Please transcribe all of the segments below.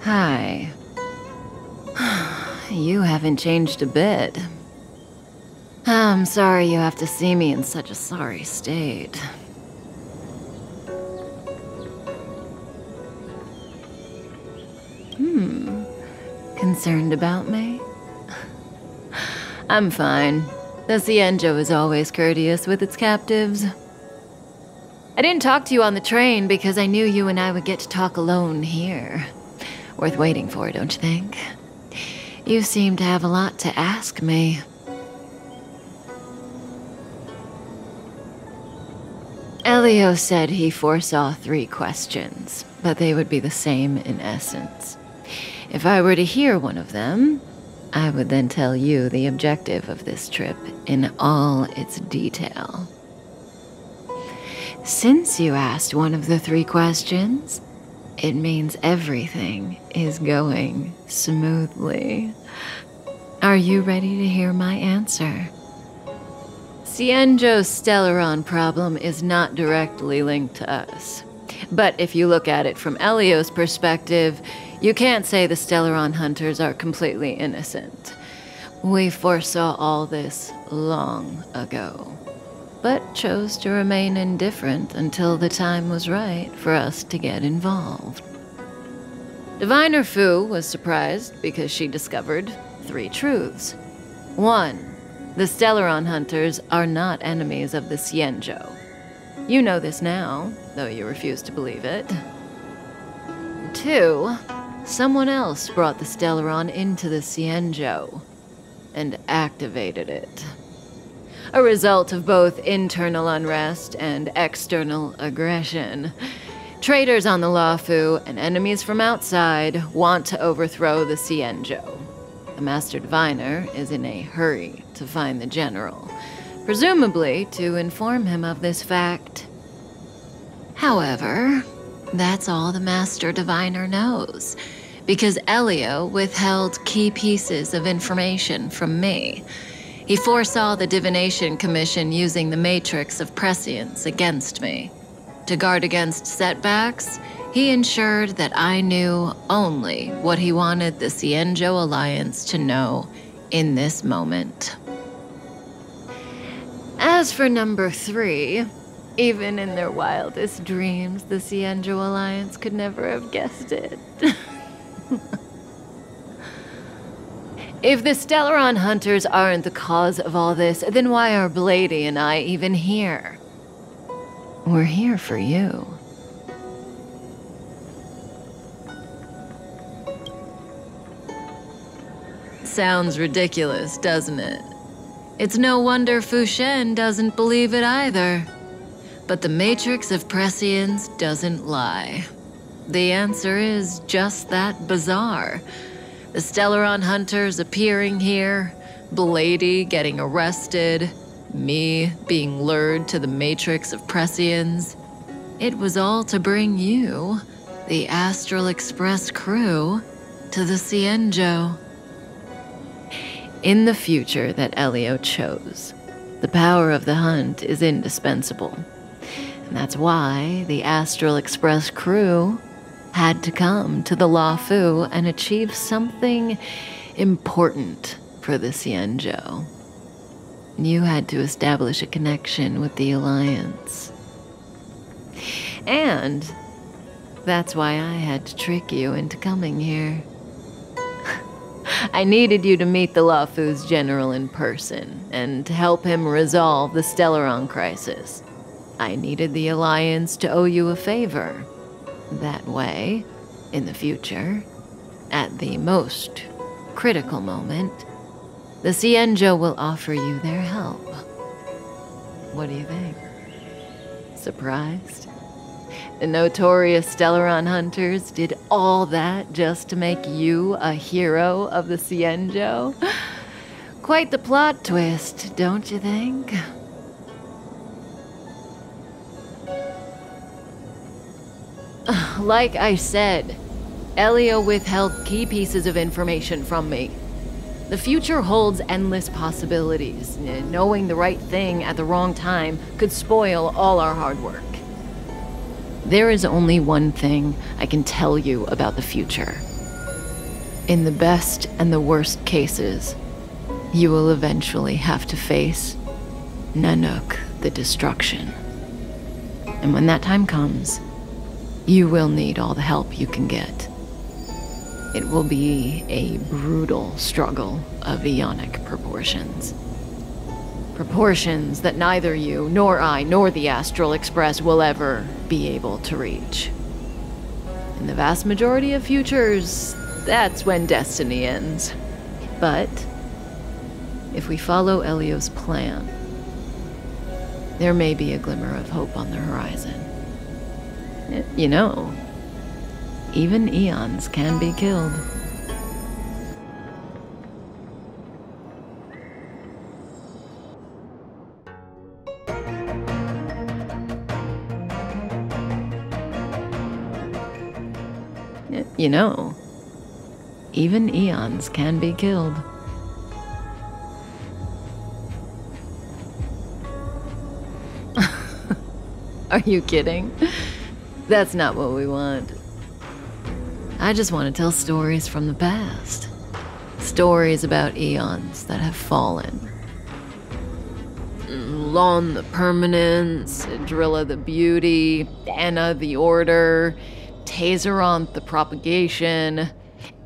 Hi. You haven't changed a bit. I'm sorry you have to see me in such a sorry state. Concerned about me? I'm fine. The Cienjo is always courteous with its captives. I didn't talk to you on the train because I knew you and I would get to talk alone here. Worth waiting for, don't you think? You seem to have a lot to ask me. Elio said he foresaw 3 questions, but they would be the same in essence. If I were to hear one of them, I would then tell you the objective of this trip in all its detail. Since you asked one of the 3 questions, it means everything is going smoothly. Are you ready to hear my answer? Cienjo's Stellaron problem is not directly linked to us. But if you look at it from Elio's perspective, you can't say the Stellaron hunters are completely innocent. We foresaw all this long ago, but chose to remain indifferent until the time was right for us to get involved. Diviner Fu was surprised because she discovered 3 truths. 1. The Stellaron hunters are not enemies of the Cienjo. You know this now, though you refuse to believe it. 2. Someone else brought the Stellaron into the Cienjo and activated it. A result of both internal unrest and external aggression. Traitors on the Luofu and enemies from outside want to overthrow the Cienjo. The Master Diviner is in a hurry to find the General, presumably to inform him of this fact. However, that's all the Master Diviner knows, because Elio withheld key pieces of information from me. He foresaw the Divination Commission using the Matrix of Prescience against me. To guard against setbacks, he ensured that I knew only what he wanted the Cienjo Alliance to know in this moment. As for number 3, even in their wildest dreams, the Cienjo Alliance could never have guessed it. If the Stellaron hunters aren't the cause of all this, then why are Blady and I even here? We're here for you. Sounds ridiculous, doesn't it? It's no wonder Fu Shen doesn't believe it either. But the Matrix of Prescience doesn't lie. The answer is just that bizarre. The Stellaron hunters appearing here, Blady getting arrested, me being lured to the Matrix of Prescience. It was all to bring you, the Astral Express crew, to the Cienjo. In the future that Elio chose, the power of the hunt is indispensable. And that's why the Astral Express crew had to come to the Luofu and achieve something important for the Cienjo. You had to establish a connection with the Alliance. And that's why I had to trick you into coming here. I needed you to meet the Luofu's general in person and to help him resolve the Stellaron crisis. I needed the Alliance to owe you a favor. That way, in the future, at the most critical moment, the Cienjo will offer you their help. What do you think? Surprised? The notorious Stellaron hunters did all that just to make you a hero of the Cienjo? Quite the plot twist, don't you think? Like I said, Elio withheld key pieces of information from me. The future holds endless possibilities. Knowing the right thing at the wrong time could spoil all our hard work. There is only one thing I can tell you about the future. In the best and the worst cases, you will eventually have to face Nanook, the destruction. And when that time comes, you will need all the help you can get. It will be a brutal struggle of eonic proportions. Proportions that neither you, nor I, nor the Astral Express will ever be able to reach. In the vast majority of futures, that's when destiny ends. But if we follow Elio's plan, there may be a glimmer of hope on the horizon. You know, even eons can be killed. You know, even eons can be killed. Are you kidding? That's not what we want. I just want to tell stories from the past. Stories about eons that have fallen. Lon the Permanence, Drilla the Beauty, Anna the Order, Tazeronth the Propagation,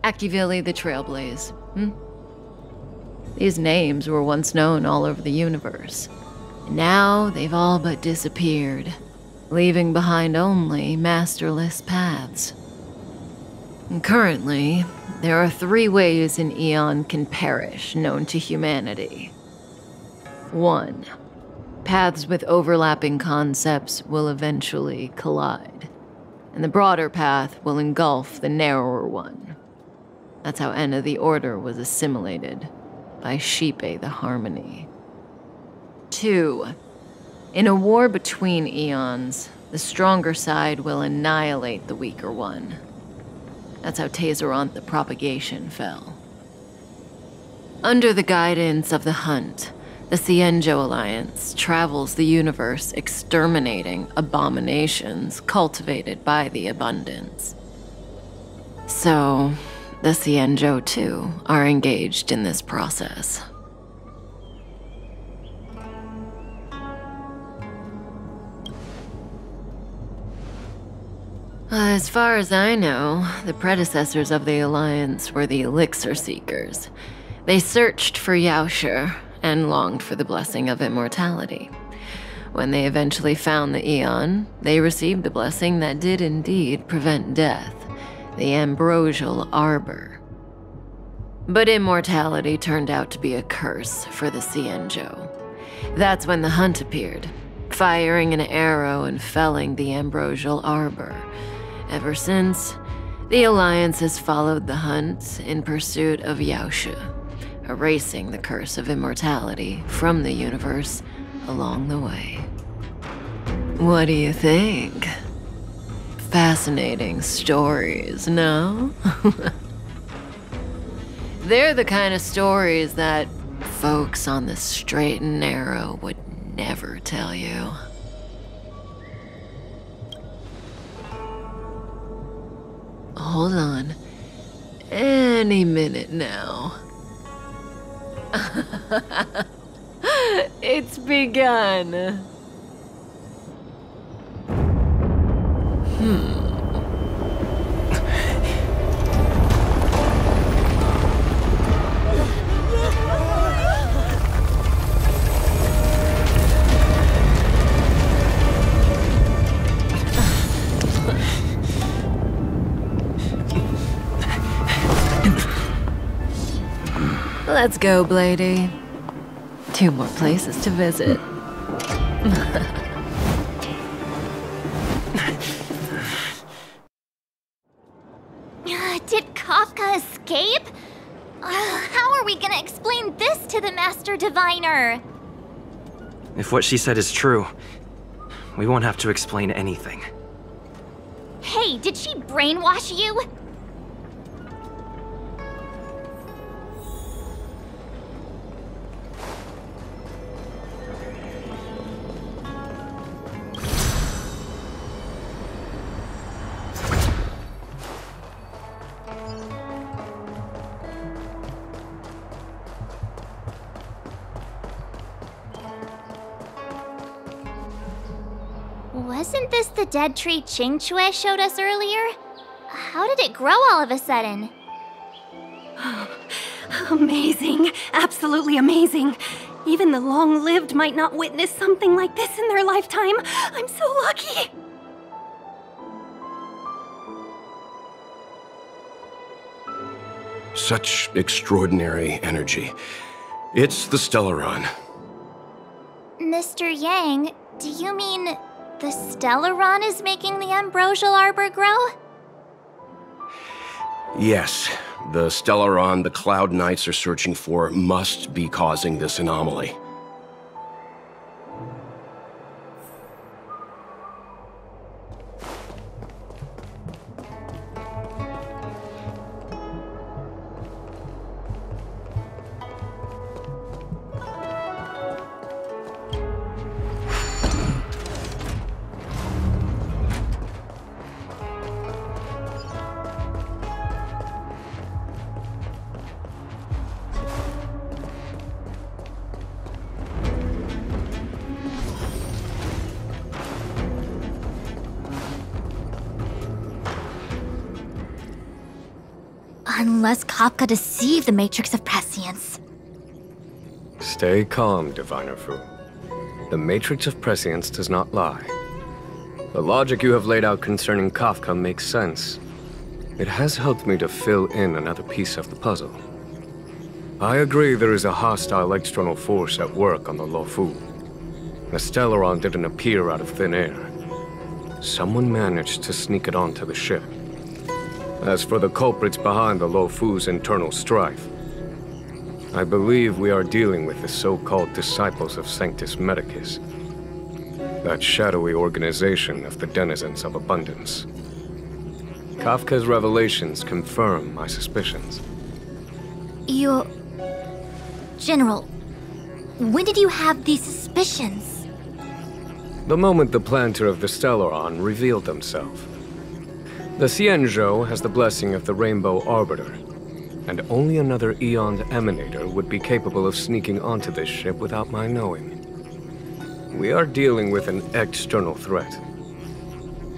Akivili the Trailblaze. These names were once known all over the universe. Now they've all but disappeared, leaving behind only masterless paths. And currently, there are 3 ways an eon can perish known to humanity. 1. Paths with overlapping concepts will eventually collide, and the broader path will engulf the narrower one. That's how Enna the Order was assimilated by Sheepe the Harmony. 2. In a war between eons, the stronger side will annihilate the weaker one. That's how Tazeronth the Propagation fell. Under the guidance of the Hunt, the Cienjo Alliance travels the universe exterminating abominations cultivated by the Abundance. So, the Cienjo, too, are engaged in this process. As far as I know, the predecessors of the Alliance were the Elixir Seekers. They searched for Yaoshi and longed for the blessing of immortality. When they eventually found the Eon, they received a blessing that did indeed prevent death, the Ambrosial Arbor. But immortality turned out to be a curse for the Cienjo. That's when the Hunt appeared, firing an arrow and felling the Ambrosial Arbor. Ever since, the Alliance has followed the Hunt in pursuit of Yaoshi, erasing the curse of immortality from the universe along the way. What do you think? Fascinating stories, no? They're the kind of stories that folks on the straight and narrow would never tell you. Hold on. Any minute now. It's begun. Let's go, Blady. 2 more places to visit. Did Kafka escape? How are we gonna explain this to the Master Diviner? If what she said is true, we won't have to explain anything. Hey, did she brainwash you? Isn't this the dead tree Qingque showed us earlier? How did it grow all of a sudden? Amazing. Absolutely amazing. Even the long-lived might not witness something like this in their lifetime. I'm so lucky. Such extraordinary energy. It's the Stellaron. Mr. Yang, do you mean the Stellaron is making the ambrosial arbor grow? Yes, the Stellaron the Cloud Knights are searching for must be causing this anomaly. Unless Kafka deceived the Matrix of Prescience. Stay calm, Diviner Fu. The Matrix of Prescience does not lie. The logic you have laid out concerning Kafka makes sense. It has helped me to fill in another piece of the puzzle. I agree there is a hostile external force at work on the Luofu. The Stellaron didn't appear out of thin air. Someone managed to sneak it onto the ship. As for the culprits behind the Luofu's internal strife, I believe we are dealing with the so-called Disciples of Sanctus Medicus. That shadowy organization of the denizens of abundance. Kafka's revelations confirm my suspicions. General, when did you have these suspicions? The moment the planter of the Stellaron revealed himself. The Xianzhou has the blessing of the Rainbow Arbiter, and only another Aeon's Emanator would be capable of sneaking onto this ship without my knowing. We are dealing with an external threat.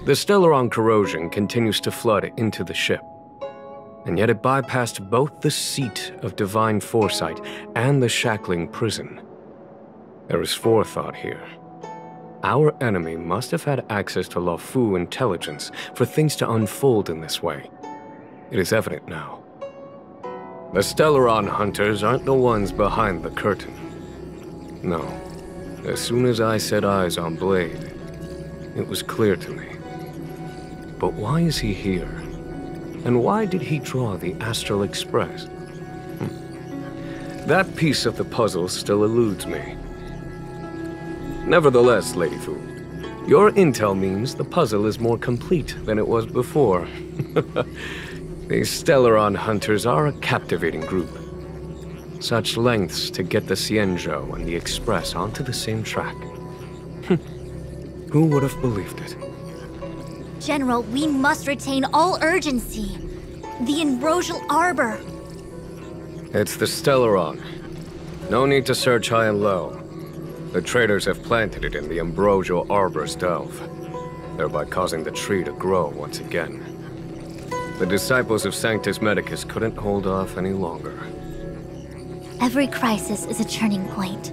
The Stellaron corrosion continues to flood into the ship, and yet it bypassed both the seat of divine foresight and the shackling prison. There is forethought here. Our enemy must have had access to Luofu intelligence for things to unfold in this way. It is evident now. The Stellaron hunters aren't the ones behind the curtain. No. As soon as I set eyes on Blade, it was clear to me. But why is he here? And why did he draw the Astral Express? That piece of the puzzle still eludes me. Nevertheless, Lady Fu, your intel means the puzzle is more complete than it was before. These Stellaron hunters are a captivating group. Such lengths to get the Xianzhou and the Express onto the same track. Who would have believed it? General, we must retain all urgency. The ambrosial arbor. It's the Stellaron. No need to search high and low. The traders have planted it in the ambrosial arbor's delve, thereby causing the tree to grow once again. The Disciples of Sanctus Medicus couldn't hold off any longer. Every crisis is a turning point.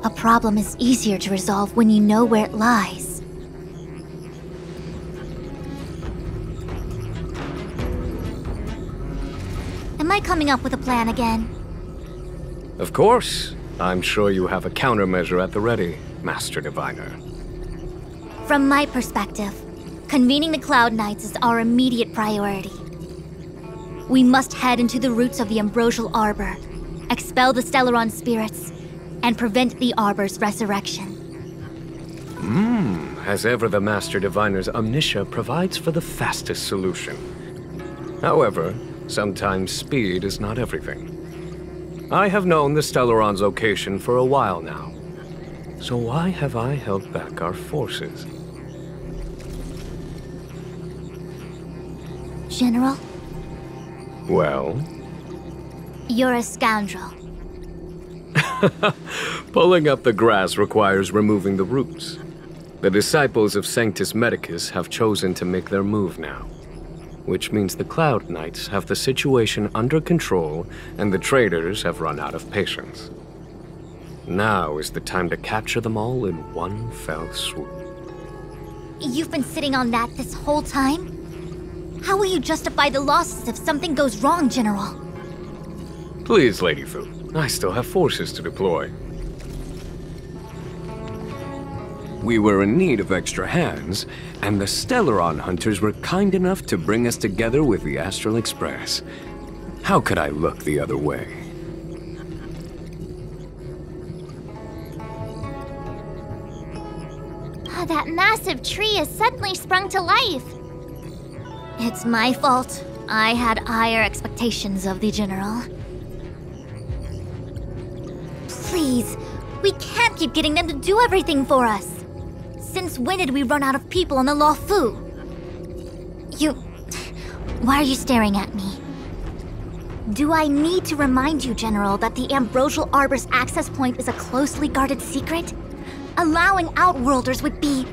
A problem is easier to resolve when you know where it lies. Am I coming up with a plan again? Of course. I'm sure you have a countermeasure at the ready, Master Diviner. From my perspective, convening the Cloud Knights is our immediate priority. We must head into the roots of the ambrosial arbor, expel the Stellaron spirits, and prevent the arbor's resurrection. As ever, the Master Diviner's omniscia provides for the fastest solution. However, sometimes speed is not everything. I have known the Stellaron's location for a while now. So why have I held back our forces? General? Well? You're a scoundrel. Pulling up the grass requires removing the roots. The disciples of Sanctus Medicus have chosen to make their move now, which means the Cloud Knights have the situation under control and the traitors have run out of patience. Now is the time to capture them all in one fell swoop. You've been sitting on that this whole time? How will you justify the losses if something goes wrong, General? Please, Lady Fu. I still have forces to deploy. We were in need of extra hands, and the Stellaron hunters were kind enough to bring us together with the Astral Express. How could I look the other way? That massive tree has suddenly sprung to life. It's my fault. I had higher expectations of the General. Please, we can't keep getting them to do everything for us. Since when did we run out of people on the Luofu? Why are you staring at me? Do I need to remind you, General, that the Ambrosial Arbor's access point is a closely guarded secret? Allowing Outworlders would be...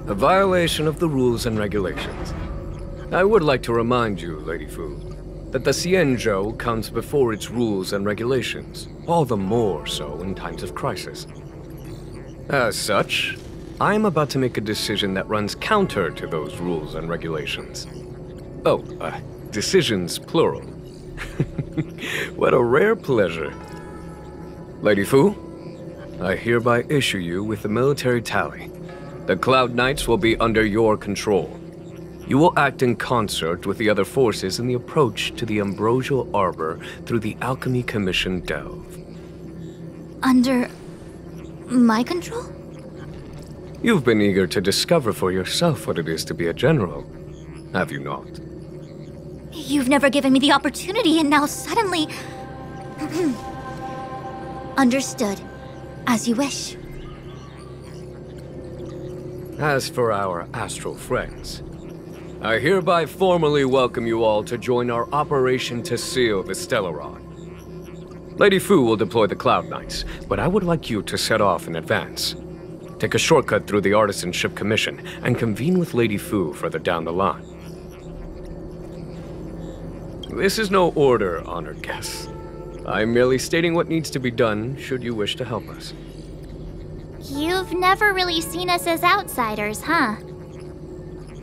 a violation of the rules and regulations. I would like to remind you, Lady Fu, that the Xianzhou comes before its rules and regulations, all the more so in times of crisis. As such, I am about to make a decision that runs counter to those rules and regulations. Oh, decisions plural. What a rare pleasure. Lady Fu, I hereby issue you with the military tally. The Cloud Knights will be under your control. You will act in concert with the other forces in the approach to the Ambrosial Arbor through the Alchemy Commission Delve. Under... my control? You've been eager to discover for yourself what it is to be a general, have you not? You've never given me the opportunity, and now suddenly... Understood. As you wish. As for our astral friends, I hereby formally welcome you all to join our operation to seal the Stellaron. Lady Fu will deploy the Cloud Knights, but I would like you to set off in advance. Take a shortcut through the Artisanship Commission and convene with Lady Fu further down the line. This is no order, honored guests. I'm merely stating what needs to be done should you wish to help us. You've never really seen us as outsiders, huh?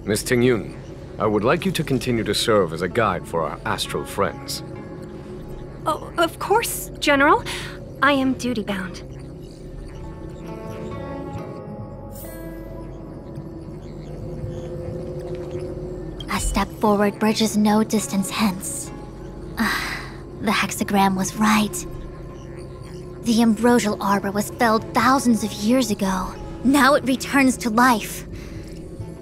Miss Tingyun, I would like you to continue to serve as a guide for our astral friends. Oh, of course, General. I am duty-bound. A step forward bridges no distance hence. The hexagram was right. The Ambrosial Arbor was felled thousands of years ago. Now it returns to life.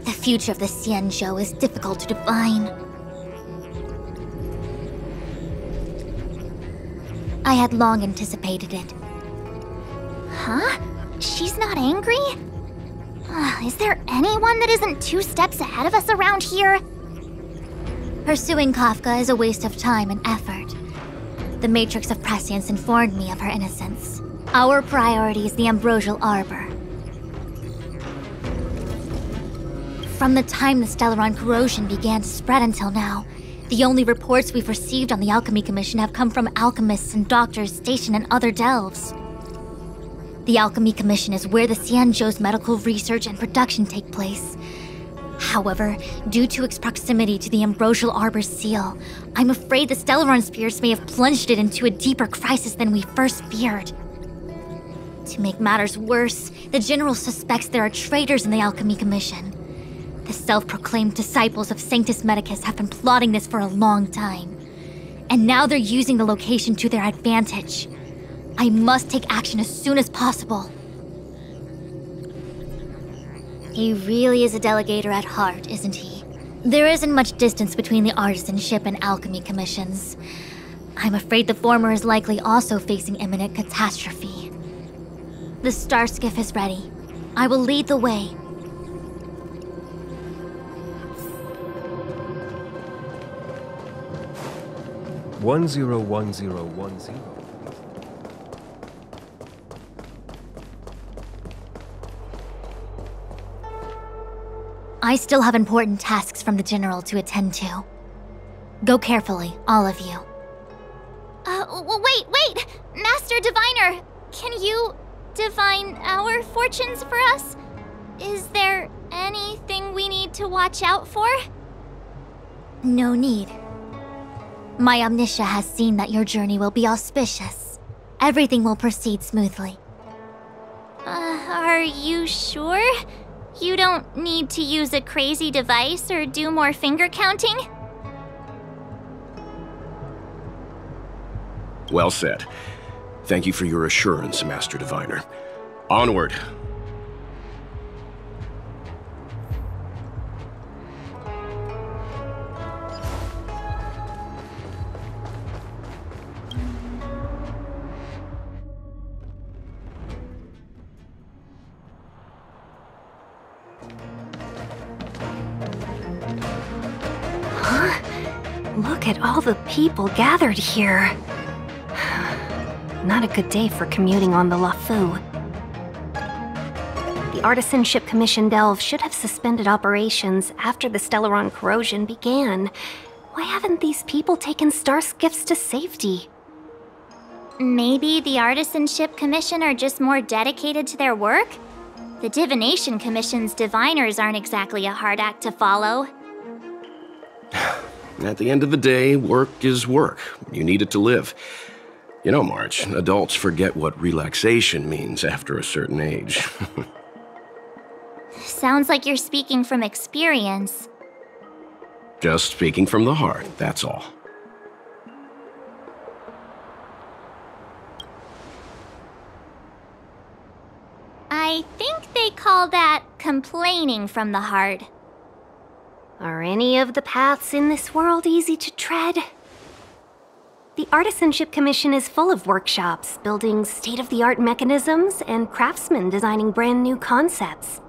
The future of the Xianzhou is difficult to define. I had long anticipated it. Huh? She's not angry? Is there anyone that isn't 2 steps ahead of us around here? Pursuing Kafka is a waste of time and effort. The Matrix of Prescience informed me of her innocence. Our priority is the Ambrosial Arbor. From the time the Stellaron corrosion began to spread until now, the only reports we've received on the Alchemy Commission have come from alchemists and doctors stationed in other delves. The Alchemy Commission is where the Xianzhou's medical research and production take place. However, due to its proximity to the Ambrosial Arbor's seal, I'm afraid the Stellaron spirits may have plunged it into a deeper crisis than we first feared. To make matters worse, the General suspects there are traitors in the Alchemy Commission. The self-proclaimed disciples of Sanctus Medicus have been plotting this for a long time. And now they're using the location to their advantage. I must take action as soon as possible. He really is a delegator at heart, isn't he? There isn't much distance between the Artisanship and Alchemy Commissions. I'm afraid the former is likely also facing imminent catastrophe. The Star Skiff is ready. I will lead the way. One zero 1010. I still have important tasks from the General to attend to. Go carefully, all of you. Wait! Master Diviner! Can you divine our fortunes for us? Is there anything we need to watch out for? No need. My Omniscia has seen that your journey will be auspicious. Everything will proceed smoothly. Are you sure? You don't need to use a crazy device or do more finger counting? Well said. Thank you for your assurance, Master Diviner. Onward. Look at all the people gathered here. Not a good day for commuting on the LaFu. The Artisanship Commission Delve should have suspended operations after the Stellaron corrosion began. Why haven't these people taken star skiffs to safety? Maybe the Artisanship Commission are just more dedicated to their work? The Divination Commission's diviners aren't exactly a hard act to follow. At the end of the day, work is work. You need it to live. You know, March, adults forget what relaxation means after a certain age. Sounds like you're speaking from experience. Just speaking from the heart, that's all. I think they call that complaining from the heart. Are any of the paths in this world easy to tread? The Artisanship Commission is full of workshops, building state-of-the-art mechanisms, and craftsmen designing brand new concepts.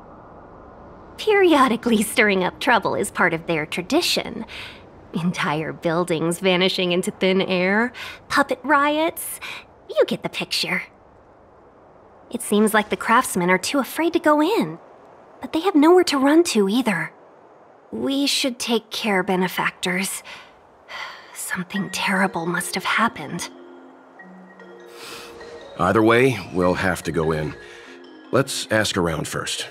Periodically stirring up trouble is part of their tradition. Entire buildings vanishing into thin air, puppet riots. You get the picture. It seems like the craftsmen are too afraid to go in, but they have nowhere to run to either. We should take care, benefactors. Something terrible must have happened. Either way, we'll have to go in. Let's ask around first.